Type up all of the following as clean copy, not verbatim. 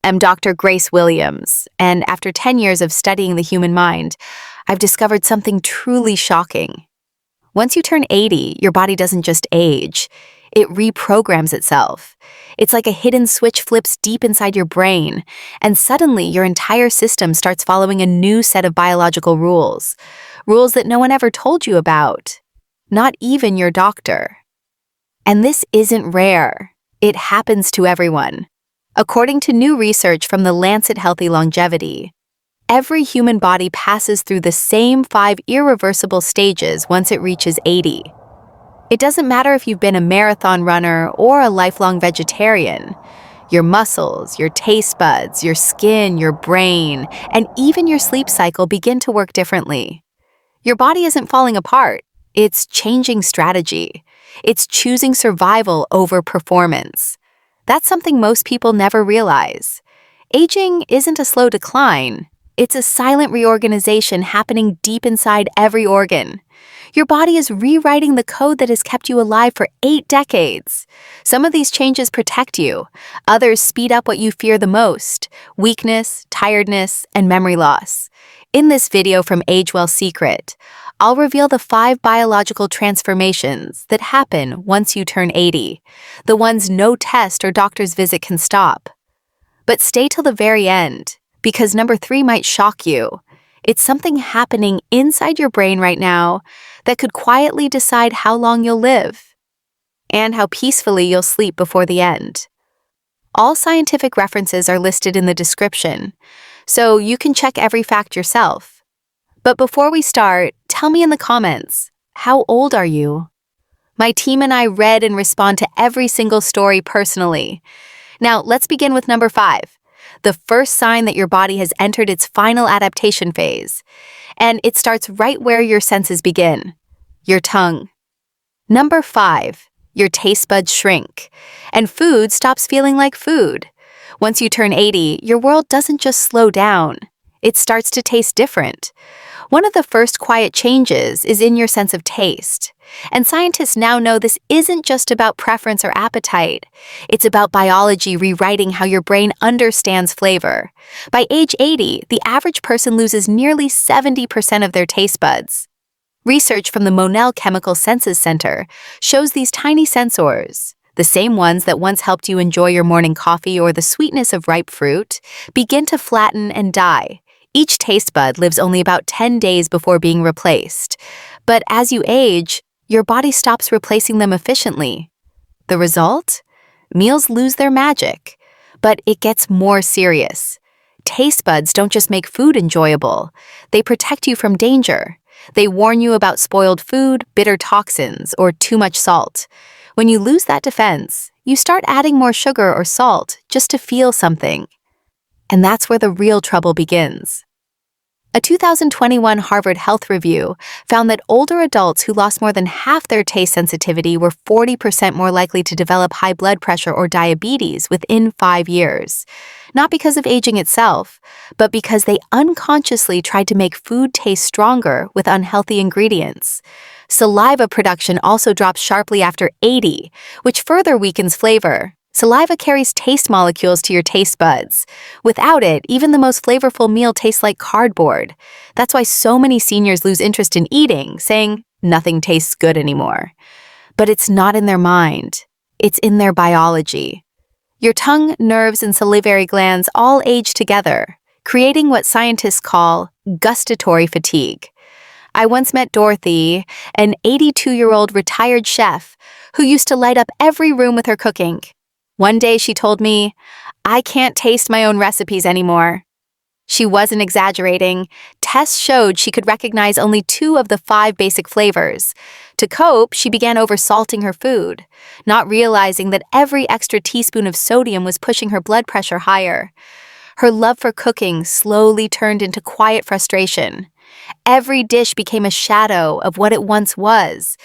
am Dr. Grace Williams, and after 10 years of studying the human mind, I've discovered something truly shocking. Once you turn 80, your body doesn't just age, it reprograms itself. It's like a hidden switch flips deep inside your brain, and suddenly your entire system starts following a new set of biological rules. Rules that no one ever told you about. Not even your doctor. And this isn't rare. It happens to everyone. According to new research from the Lancet Healthy Longevity, every human body passes through the same 5 irreversible stages once it reaches 80. It doesn't matter if you've been a marathon runner or a lifelong vegetarian. Your muscles, your taste buds, your skin, your brain, and even your sleep cycle begin to work differently. Your body isn't falling apart. It's changing strategy. It's choosing survival over performance. That's something most people never realize. Aging isn't a slow decline. It's a silent reorganization happening deep inside every organ. Your body is rewriting the code that has kept you alive for 8 decades. Some of these changes protect you. Others speed up what you fear the most: weakness, tiredness, and memory loss. In this video from Age Well Secret, I'll reveal the 5 biological transformations that happen once you turn 80, the ones no test or doctor's visit can stop. But stay till the very end, because number 3 might shock you. It's something happening inside your brain right now that could quietly decide how long you'll live and how peacefully you'll sleep before the end. All scientific references are listed in the description, so you can check every fact yourself. But before we start, tell me in the comments, how old are you? My team and I read and respond to every single story personally. Now, let's begin with number 5, the first sign that your body has entered its final adaptation phase. And it starts right where your senses begin, your tongue. Number 5, your taste buds shrink, and food stops feeling like food. Once you turn 80, your world doesn't just slow down. It starts to taste different. One of the first quiet changes is in your sense of taste. And scientists now know this isn't just about preference or appetite. It's about biology rewriting how your brain understands flavor. By age 80, the average person loses nearly 70% of their taste buds. Research from the Monell Chemical Senses Center shows these tiny sensors, the same ones that once helped you enjoy your morning coffee or the sweetness of ripe fruit, begin to flatten and die. Each taste bud lives only about 10 days before being replaced. But as you age, your body stops replacing them efficiently. The result? Meals lose their magic. But it gets more serious. Taste buds don't just make food enjoyable. They protect you from danger. They warn you about spoiled food, bitter toxins, or too much salt. When you lose that defense, you start adding more sugar or salt just to feel something. And that's where the real trouble begins. A 2021 Harvard Health Review found that older adults who lost more than half their taste sensitivity were 40% more likely to develop high blood pressure or diabetes within 5 years. Not because of aging itself, but because they unconsciously tried to make food taste stronger with unhealthy ingredients. Saliva production also drops sharply after 80, which further weakens flavor. Saliva carries taste molecules to your taste buds. Without it, even the most flavorful meal tastes like cardboard. That's why so many seniors lose interest in eating, saying, "Nothing tastes good anymore." But it's not in their mind. It's in their biology. Your tongue, nerves, and salivary glands all age together, creating what scientists call gustatory fatigue. I once met Dorothy, an 82-year-old retired chef who used to light up every room with her cooking. One day she told me, "I can't taste my own recipes anymore." She wasn't exaggerating. Tests showed she could recognize only 2 of the 5 basic flavors. To cope, she began oversalting her food, not realizing that every extra teaspoon of sodium was pushing her blood pressure higher. Her love for cooking slowly turned into quiet frustration. Every dish became a shadow of what it once was.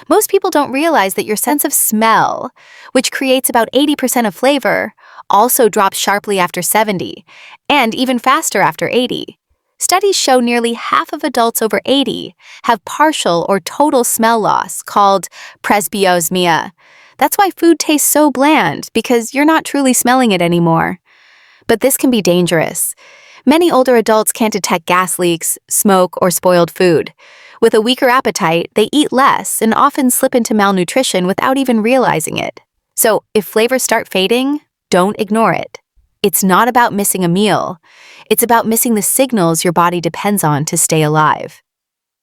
Most people don't realize that your sense of smell, which creates about 80% of flavor, also drops sharply after 70, and even faster after 80. Studies show nearly half of adults over 80 have partial or total smell loss, called presbyosmia. That's why food tastes so bland, because you're not truly smelling it anymore. But this can be dangerous. Many older adults can't detect gas leaks, smoke, or spoiled food. With a weaker appetite, they eat less and often slip into malnutrition without even realizing it. So, if flavors start fading, don't ignore it. It's not about missing a meal. It's about missing the signals your body depends on to stay alive.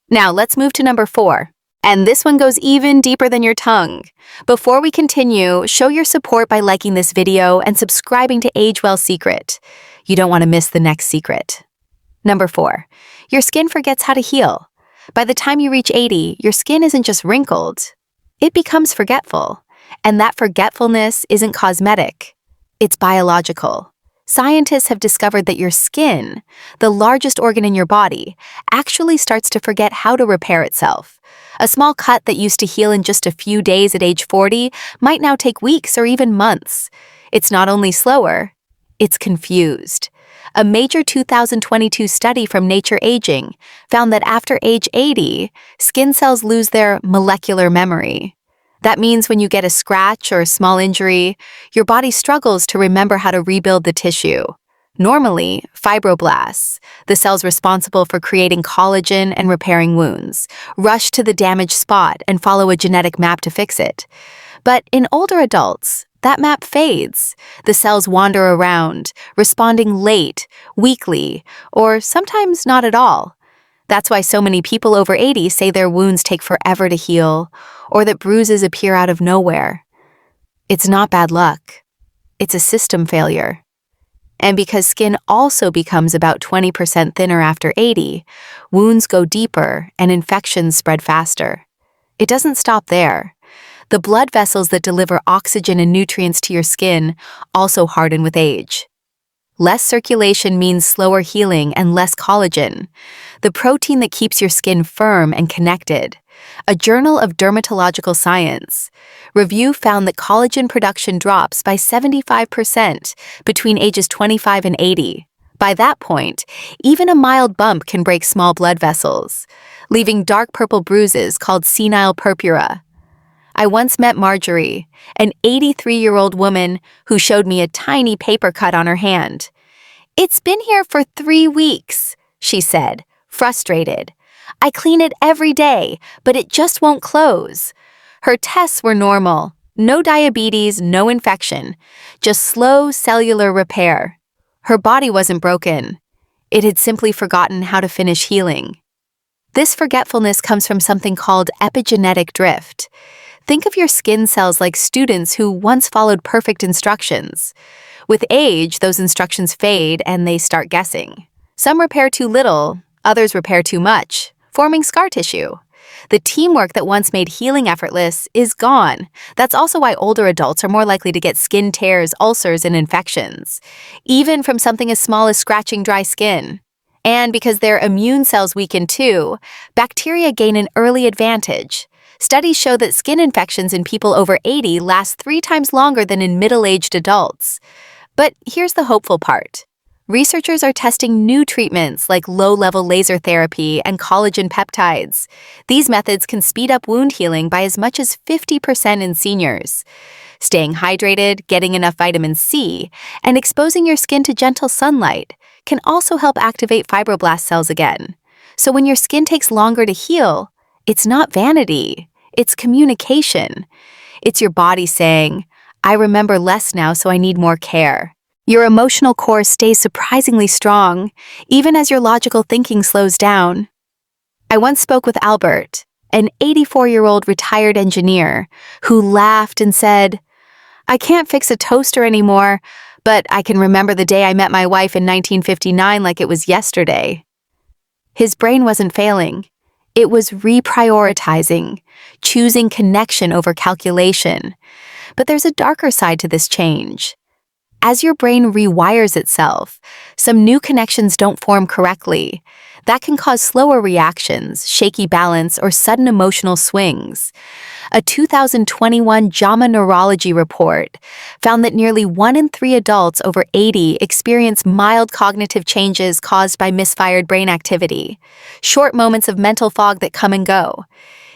Now, let's move to number 4. And this one goes even deeper than your tongue. Before we continue, show your support by liking this video and subscribing to Age Well Secret. You don't want to miss the next secret. Number 4. Your skin forgets how to heal. By the time you reach 80, your skin isn't just wrinkled. It becomes forgetful. And that forgetfulness isn't cosmetic. It's biological. Scientists have discovered that your skin, the largest organ in your body, actually starts to forget how to repair itself. A small cut that used to heal in just a few days at age 40 might now take weeks or even months. It's not only slower, it's confused. A major 2022 study from Nature Aging found that after age 80, skin cells lose their molecular memory. That means when you get a scratch or a small injury, your body struggles to remember how to rebuild the tissue. Normally, fibroblasts, the cells responsible for creating collagen and repairing wounds, rush to the damaged spot and follow a genetic map to fix it. But in older adults, that map fades. The cells wander around, responding late, weakly, or sometimes not at all. That's why so many people over 80 say their wounds take forever to heal, or that bruises appear out of nowhere. It's not bad luck. It's a system failure. And because skin also becomes about 20% thinner after 80, wounds go deeper and infections spread faster. It doesn't stop there. The blood vessels that deliver oxygen and nutrients to your skin also harden with age. Less circulation means slower healing and less collagen, the protein that keeps your skin firm and connected. A Journal of Dermatological Science review found that collagen production drops by 75% between ages 25 and 80. By that point, even a mild bump can break small blood vessels, leaving dark purple bruises called senile purpura. I once met Marjorie, an 83-year-old woman who showed me a tiny paper cut on her hand. "It's been here for 3 weeks," she said, frustrated. "I clean it every day, but it just won't close." Her tests were normal. No diabetes, no infection, just slow cellular repair. Her body wasn't broken. It had simply forgotten how to finish healing. This forgetfulness comes from something called epigenetic drift. Think of your skin cells like students who once followed perfect instructions. With age, those instructions fade and they start guessing. Some repair too little, others repair too much, forming scar tissue. The teamwork that once made healing effortless is gone. That's also why older adults are more likely to get skin tears, ulcers, and infections, even from something as small as scratching dry skin. And because their immune cells weaken too, bacteria gain an early advantage. Studies show that skin infections in people over 80 last 3 times longer than in middle-aged adults. But here's the hopeful part. Researchers are testing new treatments like low-level laser therapy and collagen peptides. These methods can speed up wound healing by as much as 50% in seniors. Staying hydrated, getting enough vitamin C, and exposing your skin to gentle sunlight can also help activate fibroblast cells again. So when your skin takes longer to heal, it's not vanity, it's communication. It's your body saying, "I remember less now, so I need more care." Your emotional core stays surprisingly strong, even as your logical thinking slows down. I once spoke with Albert, an 84-year-old retired engineer, who laughed and said, "I can't fix a toaster anymore, but I can remember the day I met my wife in 1959 like it was yesterday." His brain wasn't failing. It was reprioritizing, choosing connection over calculation. But there's a darker side to this change. As your brain rewires itself, some new connections don't form correctly. That can cause slower reactions, shaky balance, or sudden emotional swings. A 2021 JAMA Neurology report found that nearly 1 in 3 adults over 80 experience mild cognitive changes caused by misfired brain activity, short moments of mental fog that come and go.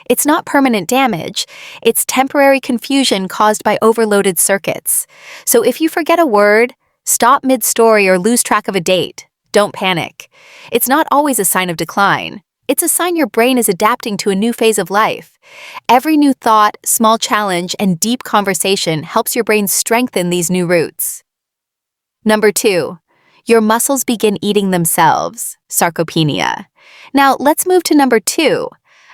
It's not permanent damage, it's temporary confusion caused by overloaded circuits. So if you forget a word, Stop mid-story or lose track of a date. Don't panic. It's not always a sign of decline. It's a sign your brain is adapting to a new phase of life. Every new thought, small challenge, and deep conversation helps your brain strengthen these new roots. Number 2, your muscles begin eating themselves, sarcopenia. Now, let's move to number 2,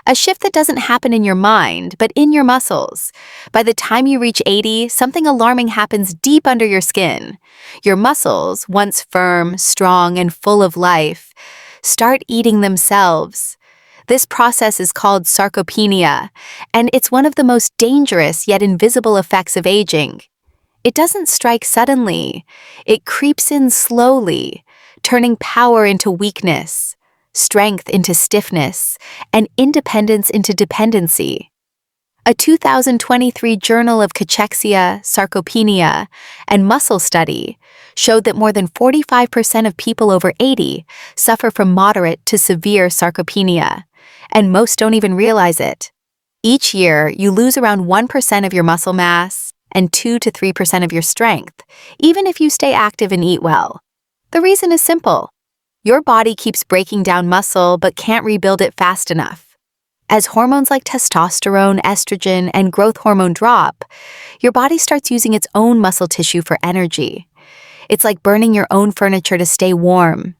a shift that doesn't happen in your mind, but in your muscles. By the time you reach 80, something alarming happens deep under your skin. Your muscles, once firm, strong, and full of life, start eating themselves. This process is called sarcopenia, and it's one of the most dangerous yet invisible effects of aging. It doesn't strike suddenly. It creeps in slowly, turning power into weakness, strength into stiffness, and independence into dependency. A 2023 Journal of Cachexia, Sarcopenia, and Muscle Study showed that more than 45% of people over 80 suffer from moderate to severe sarcopenia, and most don't even realize it. Each year, you lose around 1% of your muscle mass and 2 to 3% of your strength, even if you stay active and eat well. The reason is simple. Your body keeps breaking down muscle but can't rebuild it fast enough. As hormones like testosterone, estrogen, and growth hormone drop, your body starts using its own muscle tissue for energy. It's like burning your own furniture to stay warm,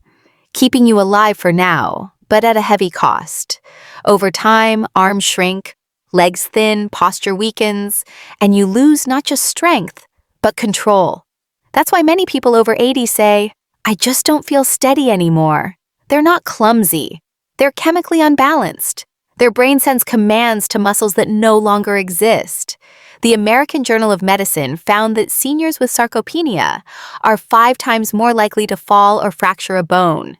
keeping you alive for now, but at a heavy cost. Over time, arms shrink, legs thin, posture weakens, and you lose not just strength, but control. That's why many people over 80 say, "I just don't feel steady anymore." They're not clumsy. They're chemically unbalanced. Their brain sends commands to muscles that no longer exist. The American Journal of Medicine found that seniors with sarcopenia are 5 times more likely to fall or fracture a bone.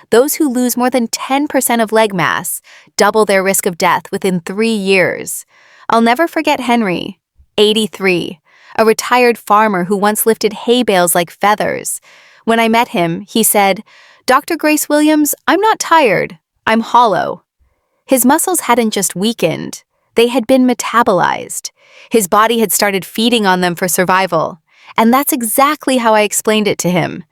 Those who lose more than 10% of leg mass double their risk of death within 3 years. I'll never forget Henry, 83, a retired farmer who once lifted hay bales like feathers. When I met him, he said, "Dr. Grace Williams, I'm not tired. I'm hollow." His muscles hadn't just weakened, they had been metabolized. His body had started feeding on them for survival. And that's exactly how I explained it to him.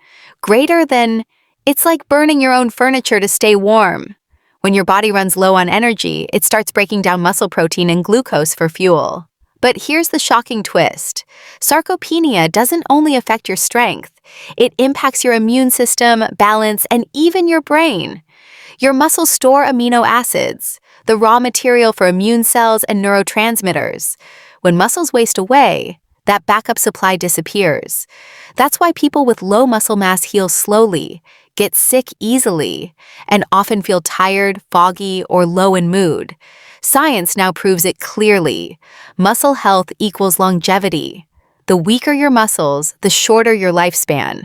Greater than, it's like burning your own furniture to stay warm. When your body runs low on energy, it starts breaking down muscle protein and glucose for fuel. But here's the shocking twist. Sarcopenia doesn't only affect your strength. It impacts your immune system, balance, and even your brain. Your muscles store amino acids, the raw material for immune cells and neurotransmitters. When muscles waste away, that backup supply disappears. That's why people with low muscle mass heal slowly, get sick easily, and often feel tired, foggy, or low in mood. Science now proves it clearly. Muscle health equals longevity. The weaker your muscles, the shorter your lifespan.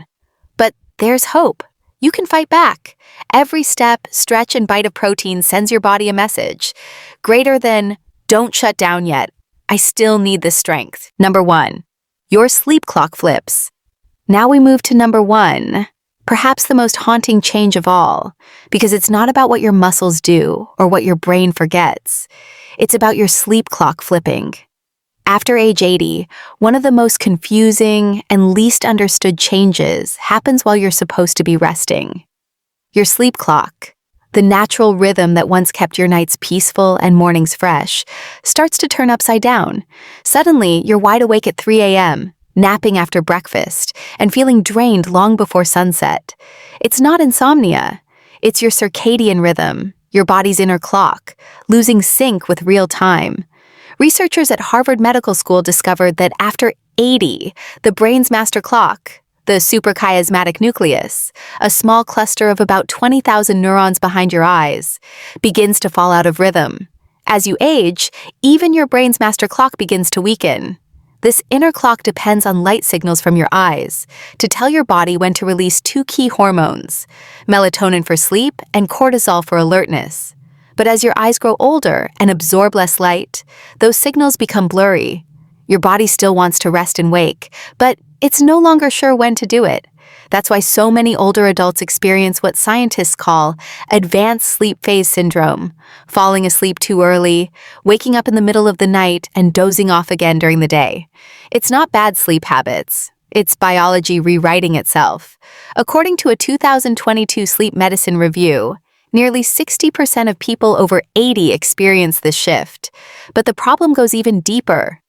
But there's hope. You can fight back. Every step, stretch, and bite of protein sends your body a message. Greater than, don't shut down yet. I still need this strength. Number 1, your sleep clock flips. Now we move to number 1, perhaps the most haunting change of all, because it's not about what your muscles do or what your brain forgets. It's about your sleep clock flipping. After age 80, one of the most confusing and least understood changes happens while you're supposed to be resting. Your sleep clock, the natural rhythm that once kept your nights peaceful and mornings fresh, starts to turn upside down. Suddenly, you're wide awake at 3 a.m., napping after breakfast, and feeling drained long before sunset. It's not insomnia. It's your circadian rhythm, your body's inner clock, losing sync with real time. Researchers at Harvard Medical School discovered that after 80, the brain's master clock, the suprachiasmatic nucleus, a small cluster of about 20,000 neurons behind your eyes, begins to fall out of rhythm. As you age, even your brain's master clock begins to weaken. This inner clock depends on light signals from your eyes to tell your body when to release 2 key hormones, melatonin for sleep and cortisol for alertness. But as your eyes grow older and absorb less light, those signals become blurry. Your body still wants to rest and wake, but it's no longer sure when to do it. That's why so many older adults experience what scientists call advanced sleep phase syndrome, falling asleep too early, waking up in the middle of the night, and dozing off again during the day. It's not bad sleep habits. It's biology rewriting itself. According to a 2022 Sleep Medicine review, nearly 60% of people over 80 experience this shift. But the problem goes even deeper.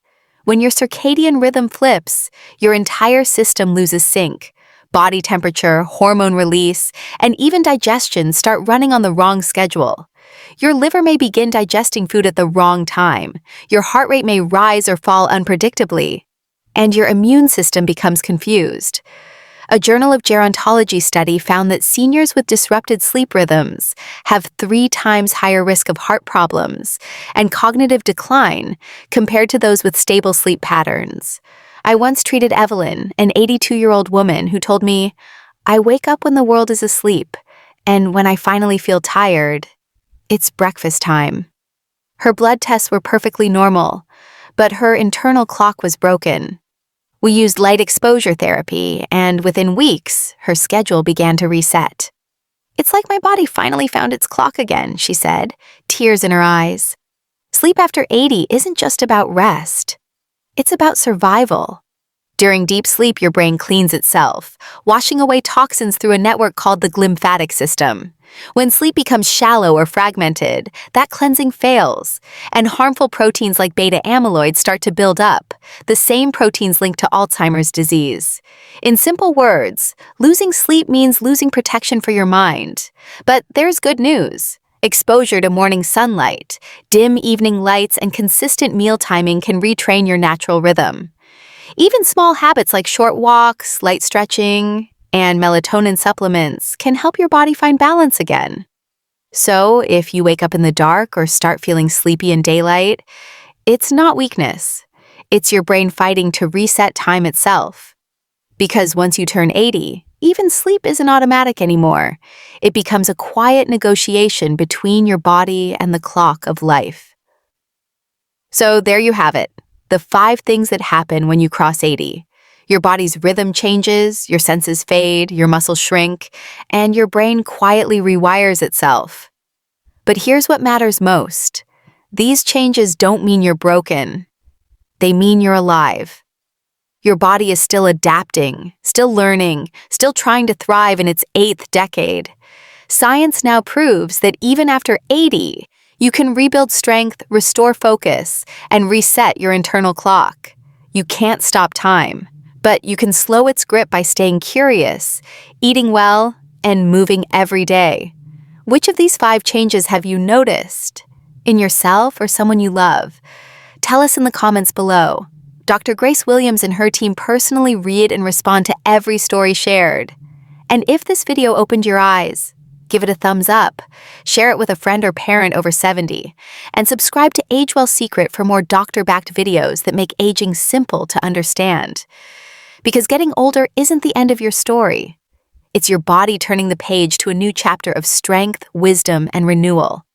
When your circadian rhythm flips, your entire system loses sync. Body temperature, hormone release, and even digestion start running on the wrong schedule. Your liver may begin digesting food at the wrong time. Your heart rate may rise or fall unpredictably. And your immune system becomes confused. A Journal of Gerontology study found that seniors with disrupted sleep rhythms have 3 times higher risk of heart problems and cognitive decline compared to those with stable sleep patterns. I once treated Evelyn, an 82-year-old woman who told me, "I wake up when the world is asleep, and when I finally feel tired, it's breakfast time." Her blood tests were perfectly normal, but her internal clock was broken. We used light exposure therapy, and within weeks, her schedule began to reset. "It's like my body finally found its clock again," she said, tears in her eyes. Sleep after 80 isn't just about rest. It's about survival. During deep sleep, your brain cleans itself, washing away toxins through a network called the glymphatic system. When sleep becomes shallow or fragmented, that cleansing fails, and harmful proteins like beta amyloid start to build up, the same proteins linked to Alzheimer's disease. In simple words, losing sleep means losing protection for your mind. But there's good news. Exposure to morning sunlight, dim evening lights, and consistent meal timing can retrain your natural rhythm. Even small habits like short walks, light stretching, and melatonin supplements can help your body find balance again. So, if you wake up in the dark or start feeling sleepy in daylight, it's not weakness. It's your brain fighting to reset time itself. Because once you turn 80, even sleep isn't automatic anymore. It becomes a quiet negotiation between your body and the clock of life. So there you have it. The 5 things that happen when you cross 80. Your body's rhythm changes, your senses fade, your muscles shrink, and your brain quietly rewires itself. But here's what matters most. These changes don't mean you're broken. They mean you're alive. Your body is still adapting, still learning, still trying to thrive in its 8th decade. Science now proves that even after 80, you can rebuild strength, restore focus, and reset your internal clock. You can't stop time, but you can slow its grip by staying curious, eating well, and moving every day. Which of these 5 changes have you noticed? In yourself or someone you love? Tell us in the comments below. Dr. Grace Williams and her team personally read and respond to every story shared. And if this video opened your eyes, give it a thumbs up, share it with a friend or parent over 70, and subscribe to Age Well Secret for more doctor-backed videos that make aging simple to understand. Because getting older isn't the end of your story. It's your body turning the page to a new chapter of strength, wisdom, and renewal.